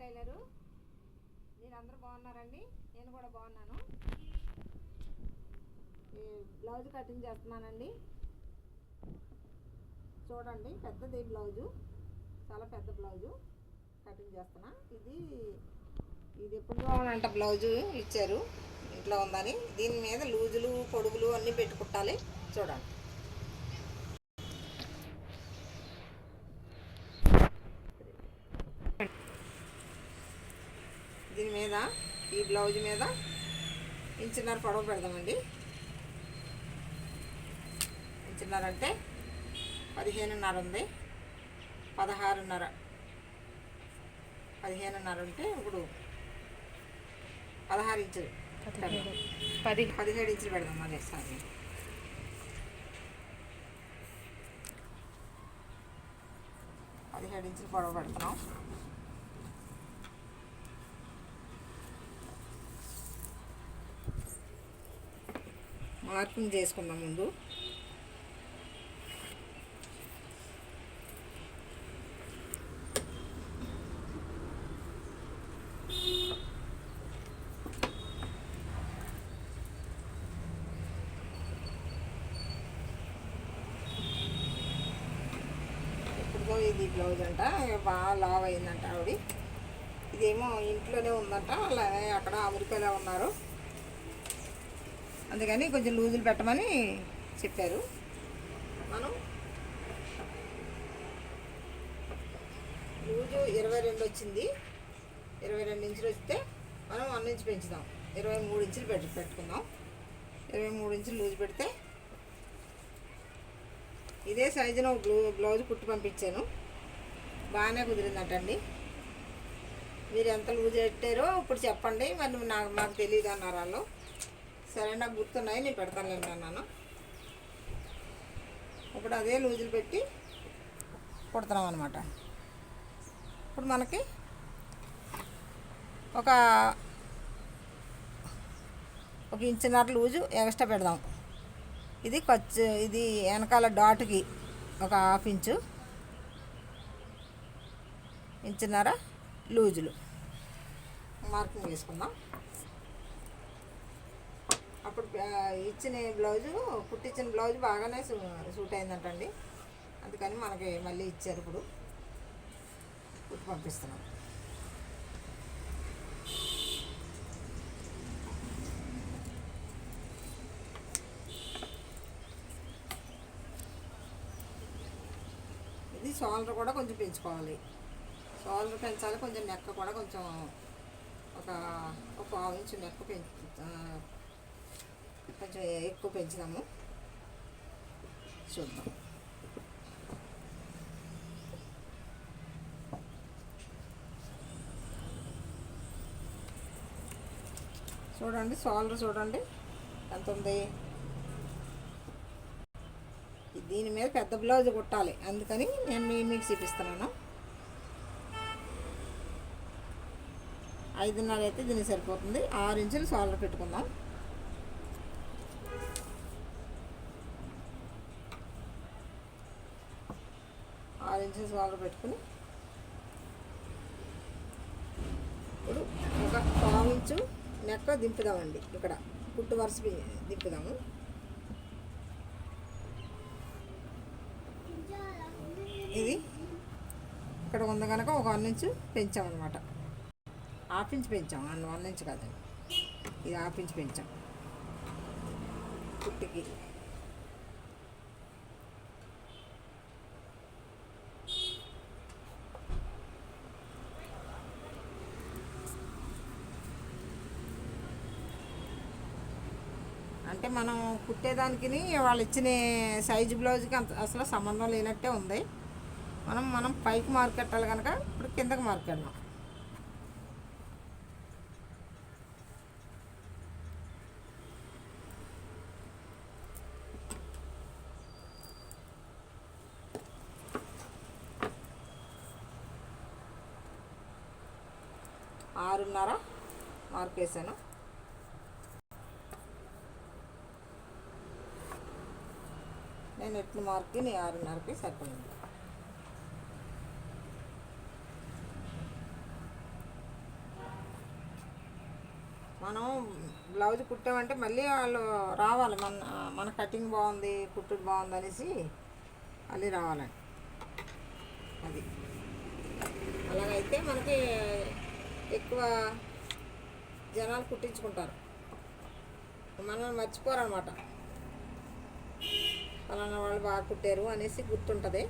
Tailor. నేను అందరూ బాగున్నారండి, నేను కూడా బాగున్నాను. ఈ బ్లౌజ్ కటింగ్ చేస్తున్నానండి. చూడండి, పెద్దది బ్లౌజు, చాలా పెద్ద బ్లౌజు కటింగ్ చేస్తున్నా. ఇది ఎప్పుడు కావాలంట బ్లౌజు ఇచ్చారు, ఇంట్లో ఉందని. దీని మీద లూజులు పొడుగులు అన్నీ పెట్టి కుట్టాలి. చూడండి, దీని మీద ఈ బ్లౌజ్ మీద ఇంచున్నర పొడవు పెడదామండి. ఇంచున్నర అంటే 15.5 ఉంది, 15.5 ఉంటే ఇప్పుడు 16 ఇంచులు 17 ఇంచులు పెడదాం. అదే సారీ, 17 ఇంచులు పొడవు పెడుతున్నాం. మార్కింగ్ చేసుకుందాం ముందు. ఇప్పుడు ఇది బ్లౌజ్ అంట, బాగా లావ్ అయిందంట ఆవిడ. ఇదేమో ఇంట్లోనే ఉందంట, అలా అక్కడ అమెరికాలో ఉన్నారు, అందుకని కొంచెం లూజులు పెట్టమని చెప్పారు. మనం లూజు 22 వచ్చింది, 22 ఇంచులు వస్తే మనం 1 ఇంచు పెంచుదాం. 23 ఇంచులు పెట్టుకుందాం. 23 ఇంచులు లూజు పెడితే ఇదే సైజులో బ్లౌజ్ కుట్టి పంపించాను, బాగానే కుదిరిందంటండి. మీరు ఎంత లూజ్ పెట్టారో ఇప్పుడు చెప్పండి, మరి మాకు తెలియదు అన్నారు వాళ్ళు. సరే, నాకు గుర్తున్నాయి, నేను పెడతానులేండి అన్నాను. ఇప్పుడు అదే లూజులు పెట్టి కుడుతున్నాం అనమాట. ఇప్పుడు మనకి ఒక 1 ఇంచున్నర లూజు ఎక్స్ట్రా పెడదాం. ఇది ఇది వెనకాల డాట్కి ఒక 1/2 ఇంచు, ఇంచున్నర లూజులు మార్కింగ్ వేసుకుందాం. అప్పుడు ఇచ్చిన బ్లౌజు, కుట్టించిన బ్లౌజు బాగానే సూట్ అయిందంటండి, అందుకని మనకి మళ్ళీ ఇచ్చారు. ఇప్పుడు కుట్టి పంపిస్తున్నాం. ఇది షోల్డర్ కూడా కొంచెం పెంచుకోవాలి, షోల్డర్ పెంచాలి. కొంచెం నెక్క కూడా కొంచెం ఒక 1/2 ఇంచు నెక్క కొంచెం ఎక్కువ పెంచుదాము. చూద్దాం. చూడండి, షోల్డర్ చూడండి ఎంత ఉంది. దీని మీద పెద్ద బ్లౌజ్ కుట్టాలి, అందుకని నేను మీకు చూపిస్తున్నాను. 5.5 అయితే దీనికి సరిపోతుంది. 6 ఇంచులు షోల్డర్ పెట్టుకుందాం. 6 ఇంచులు షోల్డర్ పెట్టుకుని ఇప్పుడు ఒక 1/2 ఇంచు నెక్క దింపుదామండి. ఇక్కడ కుట్టు వరుస దింపుదాము. ఇది ఇక్కడ ఉంది కనుక ఒక 1 ఇంచు పెంచామన్నమాట. 1/2 ఇంచు పెంచాం, 1 ఇంచు కాదండి, ఇది 1/2 ఇంచు పెంచాం కుట్టికి. అంటే మనం కుట్టేదానికి వాళ్ళు ఇచ్చిన సైజు బ్లౌజ్కి అసలు సంబంధం లేనట్టే ఉంది. మనం పైకి మార్కెట్టాలి కనుక ఇప్పుడు కిందకి మార్కెడదాం. ఆరున్నర మార్క్ వేసాను. నేను ఎట్లు మార్క్కి 6.5కి సరిపోయింది. మనం బ్లౌజ్ కుట్టామంటే మళ్ళీ వాళ్ళు రావాలి, మన కటింగ్ బాగుంది, కుట్టుడు బాగుంది అనేసి మళ్ళీ రావాలండి. అది అలాగైతే మనకి ఎక్కువ జనాలు కుట్టించుకుంటారు, మనల్ని మర్చిపోరనమాట. ఫలానా వాళ్ళు బాగా కుట్టారు అనేసి గుర్తుంటుంది.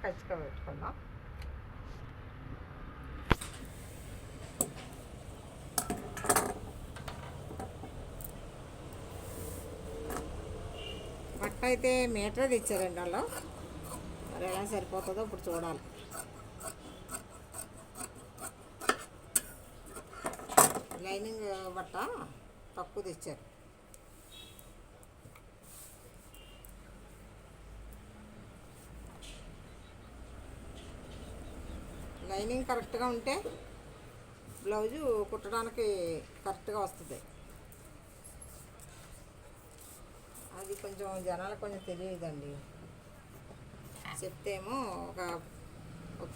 పచ్చిగా పెట్టుకుందాం. బట్ట అయితే మీటర్ తెచ్చారండి వాళ్ళు, మరి ఎలా సరిపోతుందో ఇప్పుడు చూడాలి. లైనింగ్ బట్ట తక్కువ తెచ్చారు. లైనింగ్ కరెక్ట్గా ఉంటే బ్లౌజు కుట్టడానికి కరెక్ట్గా వస్తుంది. అది కొంచెం జనాలకు కొంచెం తెలియదండి. చెప్తేమో ఒక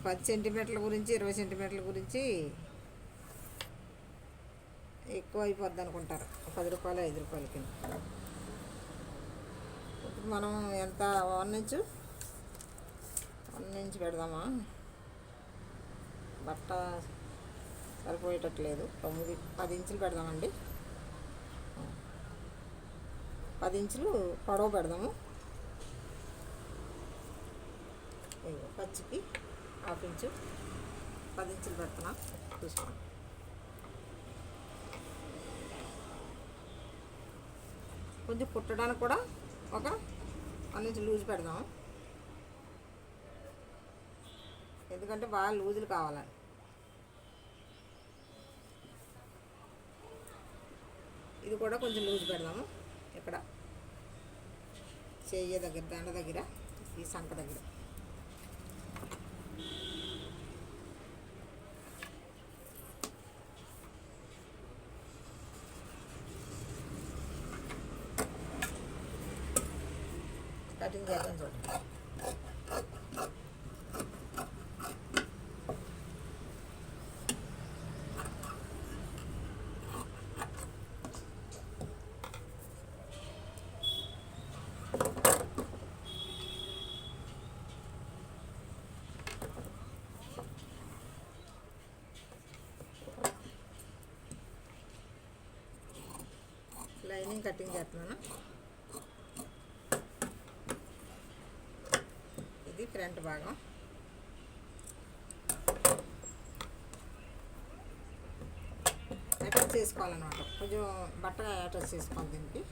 10 సెంటీమీటర్ల గురించి 20 సెంటీమీటర్ల గురించి ఎక్కువ అయిపోద్ది అనుకుంటారు. 10 రూపాయలు 5 రూపాయల కింద. ఇప్పుడు మనం ఎంత 1 ఇంచ్ పెడదామా? బట్ట సరిపోయేటట్లేదు. 10 ఇంచులు పెడదామండి. 10 ఇంచులు పొడవు పెడదాము. ఖర్చుకి 1/2 ఇంచు 10 ఇంచులు పెడుతున్నా, చూసుకోండి. కొంచెం కుట్టడానికి కూడా ఒక 1 ఇంచు లూజ్ పెడదాము, ఎందుకంటే బాగా లూజులు కావాలని. ఇది కూడా కొంచెం లూజ్ పెడదాము. ఇక్కడ చెయ్యి దగ్గర, దండ దగ్గర, ఈ సంక దగ్గర. కటింగ్ చేద్దాం చూడండి. లైనింగ్ కటింగ్ చేస్తున్నాను. ఇది ఫ్రంట్ భాగం. అటాచ్ చేసుకోవాలన్నమాట. కొంచెం బట్టగా అటాచ్ చేసుకోవాలి దీనికి.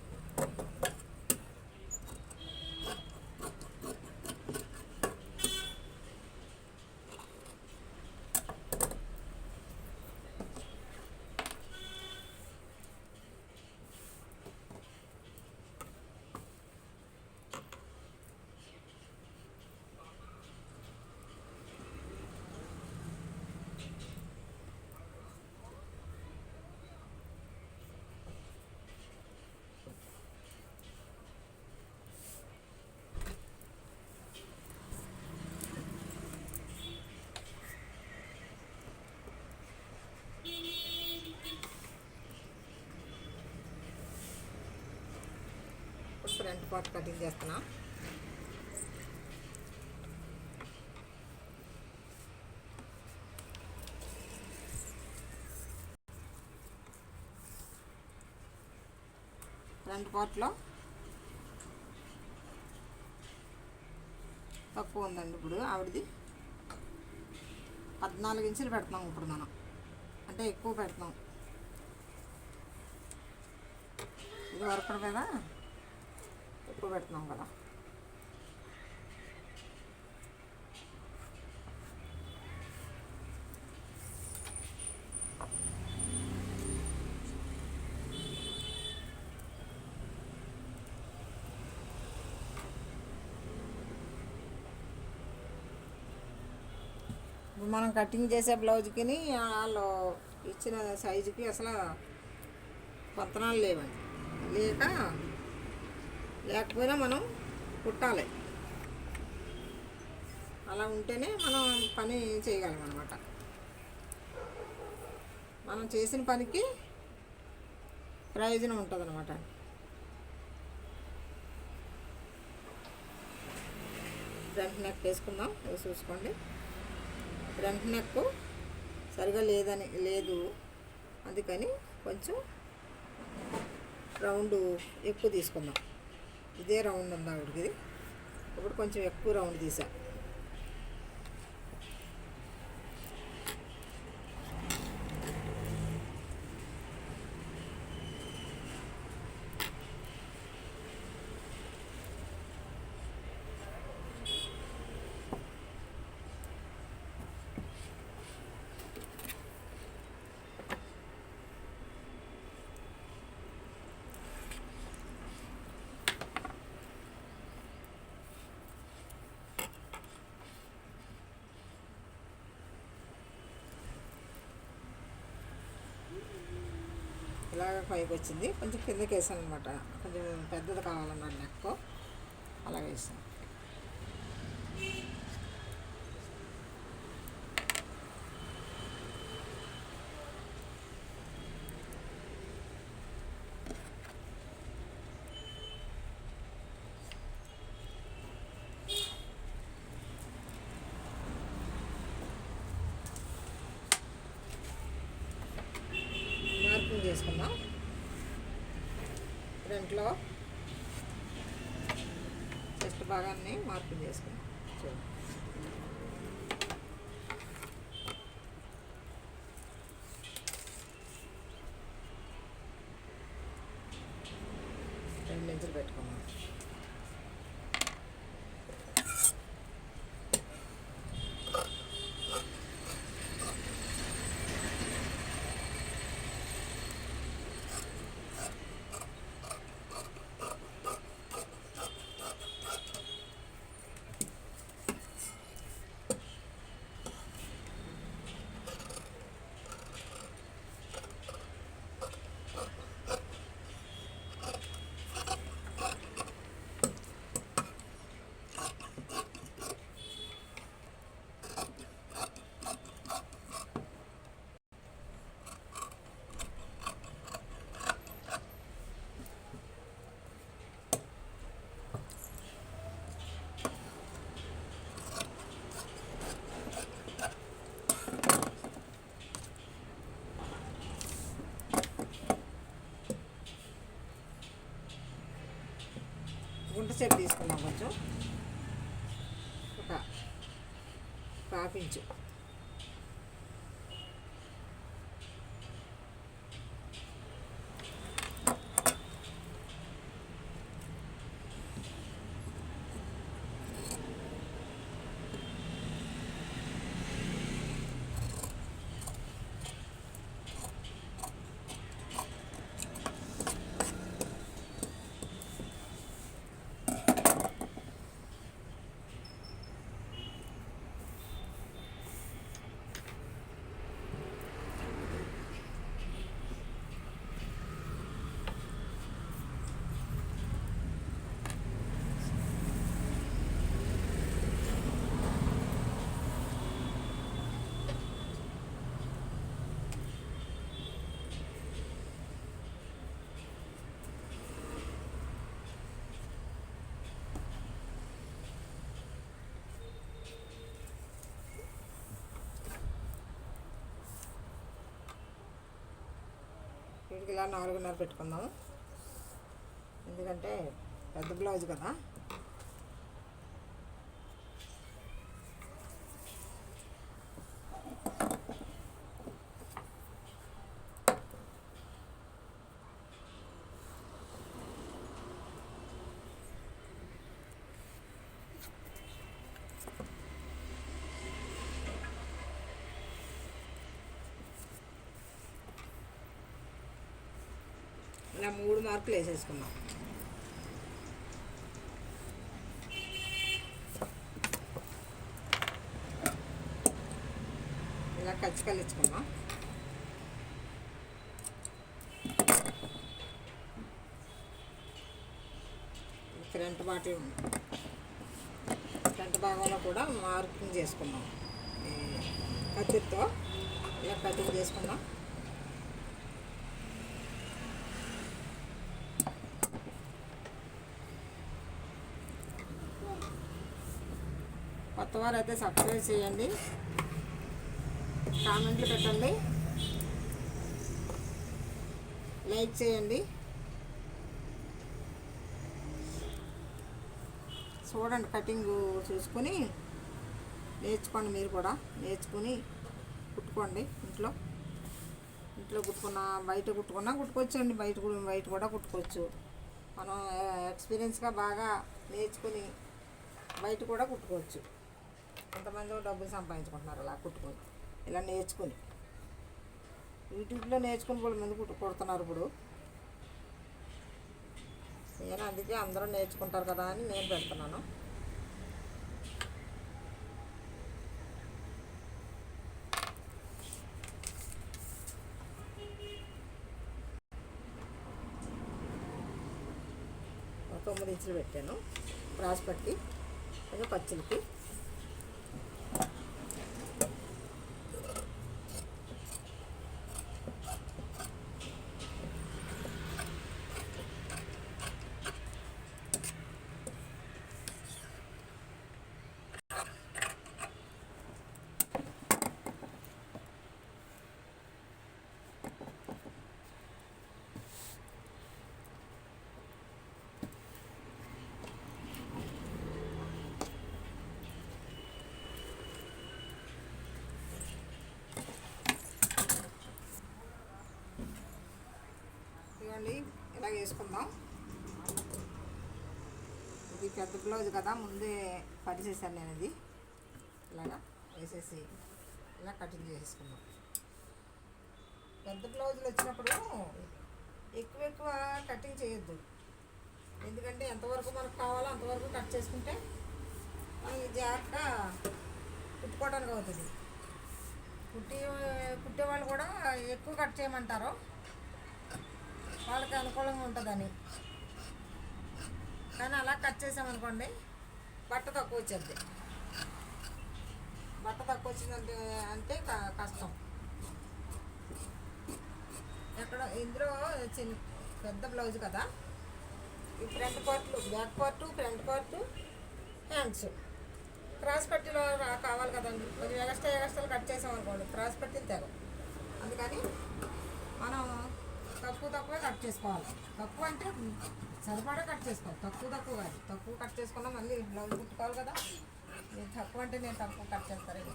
ఫ్రంట్ పార్ట్ కటింగ్ చేస్తున్నా. ఫ్రంట్ పార్ట్లో తక్కువ ఉందండి. ఇప్పుడు ఆవిడది 14 ఇంచులు పెడుతున్నాం ఇప్పుడు మనం, అంటే ఎక్కువ పెడుతున్నాం. ఇది వరకు మీద ఎక్కువ పెడుతున్నాం కదా. మనం కటింగ్ చేసే బ్లౌజ్కి వాళ్ళు ఇచ్చిన సైజుకి అసలు పొంతనాలు లేవండి. లేకపోయినా మనం కుట్టాలి. అలా ఉంటేనే మనం పని చేయగలం అన్నమాట. మనం చేసిన పనికి ప్రయోజనం ఉంటుంది అన్నమాట. ఫ్రంట్ నెక్ వేసుకుందాం. చూసుకోండి, ఫ్రంట్ నెక్ సరిగా లేదు, అందుకని కొంచెం రౌండ్ ఎక్కువ తీసుకుందాం. ఇదే రౌండ్ ఉంది ఆవిడకి, ఇప్పుడు కొంచెం ఎక్కువ రౌండ్ తీసా. ఇలాగ పైకి వచ్చింది, కొంచెం కిందకి వేసాను అనమాట. కొంచెం పెద్దది కావాలన్నాడు నెక్, అలాగే వేసాను. మార్కింగ్ చేసుకుందాం. ఫ్రంట్లో చెస్ట్ భాగాన్ని మార్కింగ్ చేసుకుందాం. చూడండి, రెండు ఇంచులు పెట్టుకున్నాం. గుంట సెట్ తీసుకున్నాం, కొంచెం ఒక హాఫ్ ఇంచు. వీటికి ఇలా 4.5 పెట్టుకుందాము, ఎందుకంటే పెద్ద బ్లౌజ్ కదా. ఇలా 3 మార్కులు వేసేసుకున్నాం. ఇలా కలిసుకుందాం. ఫ్రంట్ భాగంలో కూడా మార్కింగ్ చేసుకున్నాం. కత్తితో ఇలా కటింగ్ చేసుకున్నాం. కొత్తవారు అయితే సబ్స్క్రైబ్ చేయండి, కామెంట్లు పెట్టండి, లైక్ చేయండి. చూడండి, కటింగ్ చూసుకొని నేర్చుకోండి. మీరు కూడా నేర్చుకుని కుట్టుకోండి. ఇంట్లో కుట్టుకున్నా బయట కుట్టుకోవచ్చండి. బయట కూడా కుట్టుకోవచ్చు. మనం ఎక్స్పీరియన్స్గా బాగా నేర్చుకుని బయట కూడా కుట్టుకోవచ్చు. కొంతమంది డబ్బులు సంపాదించుకుంటున్నారు అలా కుట్టుకొని, ఇలా నేర్చుకుని. యూట్యూబ్లో నేర్చుకుని కూడా మంది కుడుతున్నారు ఇప్పుడు. నేను అందుకే అందరూ నేర్చుకుంటారు కదా అని నేను పెడుతున్నాను. ఒక 9 ఇంచులు పెట్టాను క్రాస్ పట్టి, కొంచెం ఖర్చులకి. ఇలా వేసుకుందాం. ఇది పెద్ద బ్లౌజ్ కదా, ముందే పరిచేసాను నేను. ఇది ఇలాగా వేసేసి ఇలా కటింగ్ చేసేసుకుందాం. పెద్ద బ్లౌజులు వచ్చినప్పుడు ఎక్కువ కటింగ్ చేయొద్దు. ఎందుకంటే ఎంతవరకు మనకు కావాలో అంతవరకు కట్ చేసుకుంటే మనకి జాగ్రత్తగా కుట్టుకోవడానికి అవుతుంది. కుట్టేవాళ్ళు కూడా ఎక్కువ కట్ చేయమంటారు, వాళ్ళకి అనుకూలంగా ఉంటుందని. కానీ అలా కట్ చేసామనుకోండి బట్ట తక్కువ వచ్చేది. బట్ట తక్కువ వచ్చిందంటే కష్టం. ఇందులో పెద్ద బ్లౌజ్ కదా, ఈ ఫ్రంట్ పార్ట్లు, back part, front part, hands cross పట్టీలో కావాలి కదండి. కొంచెం ఎగస్ట్రాలు కట్ చేసామనుకోండి క్రాస్ పట్టీలు తెగ. అందుకని మనం తక్కువ కట్ చేసుకోవాలి. తక్కువ అంటే సరిపడా కట్ చేసుకోవాలి, తక్కువ కాదు. తక్కువ కట్ చేసుకున్నా మళ్ళీ బ్లౌజ్ కుట్టుకోవాలి కదా. నేను తక్కువ అంటే నేను తక్కువ కట్ చేస్తాను.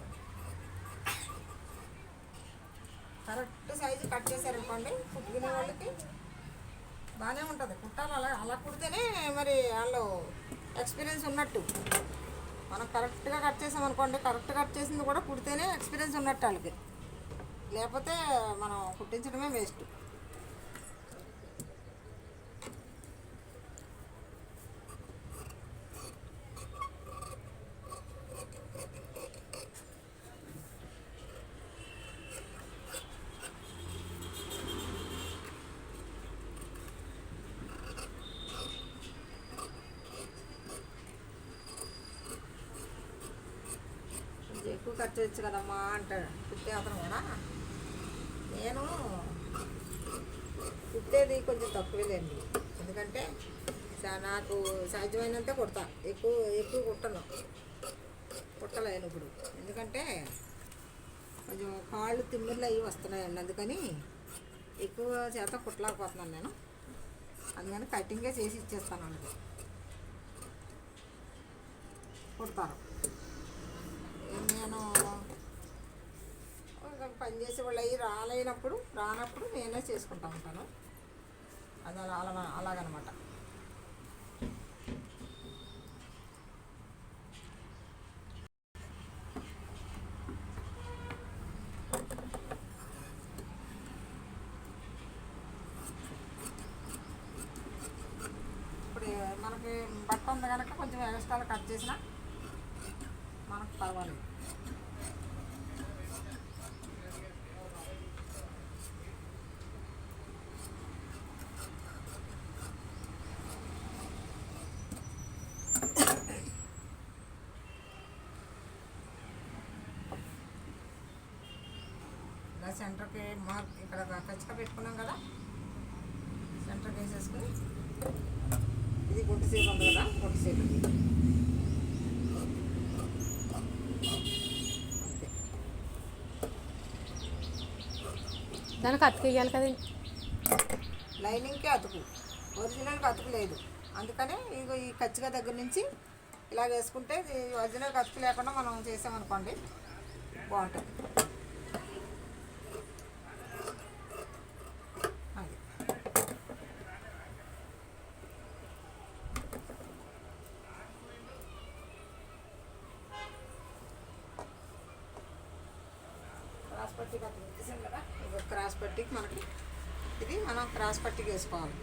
కరెక్ట్ సైజు కట్ చేశారనుకోండి కుట్టుకునే వాళ్ళకి బాగానే ఉంటుంది. కుట్టాలి అలా కుడితేనే మరి వాళ్ళు ఎక్స్పీరియన్స్ ఉన్నట్టు. మనం కరెక్ట్గా కట్ చేసామనుకోండి, కరెక్ట్ కట్ చేసింది కూడా కుడితేనే ఎక్స్పీరియన్స్ ఉన్నట్టు వాళ్ళకి. లేకపోతే మనం కుట్టించడమే వేస్ట్. ఎక్కువ కట్ చేయొచ్చు కదమ్మా అంటాడు కుట్టే అతను కూడా. నేను కుట్టేది కొంచెం తక్కువేలేండి, ఎందుకంటే నాకు సాధ్యమైనంతే కుడతా. ఎక్కువ కుట్టలేను ఇప్పుడు, ఎందుకంటే కొంచెం కాళ్ళు తిమ్మిర్లు అవి వస్తున్నాయండి. అందుకని ఎక్కువ శాతం కుట్టలేకపోతున్నాను నేను. అందుకని కటింగే చేసి ఇచ్చేస్తాను. వాళ్ళకి కుడతాను. నేను పనిచేసే వాళ్ళు అవి రానప్పుడు నేనే చేసుకుంటూ ఉంటాను. అది అలాగనమాట. ఇప్పుడు మనకి బట్ట ఉంది కనుక కొంచెం ఎక్స్ట్రాలు కట్ చేసినా మనకు పర్వాలేదు. సెంటర్కి మార్క్ ఇక్కడ ఖచ్చితంగా పెట్టుకున్నాం కదా, సెంటర్కి వేసేసుకుని ఇది గుంటు సేపు ఉంది కదా, గుంటు సేపు అంతే. దానికి అతికేయాలి కదండి, లైనింగ్కే అతుకు, ఒరిజినల్కి అతుకు లేదు. అందుకనే ఇగో ఈ ఖచ్చిగా దగ్గర నుంచి ఇలా వేసుకుంటే ఒరిజినల్కి అతుకు లేకుండా మనం చేసామనుకోండి బాగుంటుంది. అది క్రాస్ పట్టీకి అతను వేసాం కదా, ఇక క్రాస్ పట్టీకి మనకి ఇది మనం క్రాస్ పట్టీకి వేసుకోవాలి.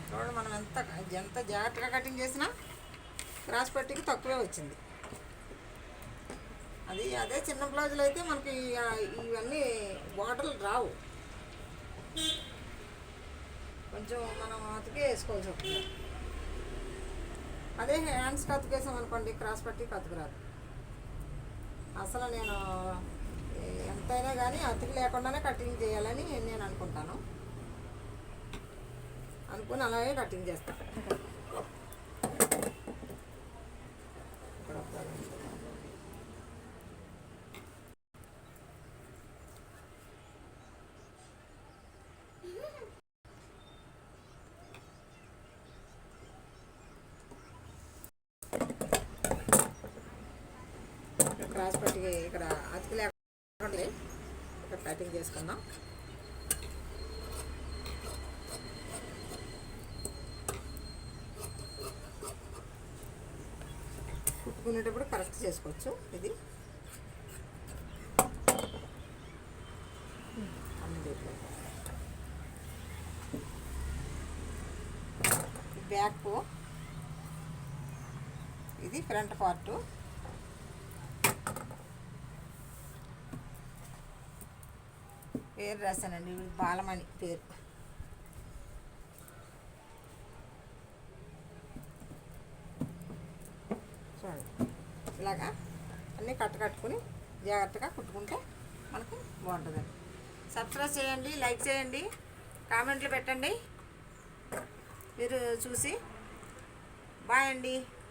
చూడండి మనం ఎంత ఎంత జాగ్రత్తగా కటింగ్ చేసినా క్రాస్ పట్టీకి తక్కువే వచ్చింది. అదే చిన్న బ్లౌజులు అయితే మనకి ఇవన్నీ బార్డర్లు రావు, కొంచెం మనం అతికే వేసుకోవాల్సి వస్తుంది. అదే హ్యాండ్స్కి అతికేసాం అనుకోండి క్రాస్ పట్టీకి అతుకు రాదు. అసలు నేను ఎంతైనా కానీ అతుకు లేకుండానే కటింగ్ చేయాలని నేను అనుకుంటాను, అనుకుని అలాగే కటింగ్ చేస్తాను. క్రాస్ పట్టికి ఇక్కడ అతుకు లేకుండా ఇక్కడ కటింగ్ చేసుకుందాం. కుట్టుకునేటప్పుడు కరెక్ట్ చేసుకోవచ్చు. ఇది బ్యాక్, ఇది ఫ్రంట్ పార్టు. పేరు రాశానండి, ఇది బాలమణి పేరు. చూడండి ఇలాగా అన్నీ కట్టుకుని జాగ్రత్తగా కుట్టుకుంటే మనకు బాగుంటుందండి. సబ్స్క్రైబ్ చేయండి, లైక్ చేయండి, కామెంట్లు పెట్టండి మీరు చూసి. బాయ్ అండి.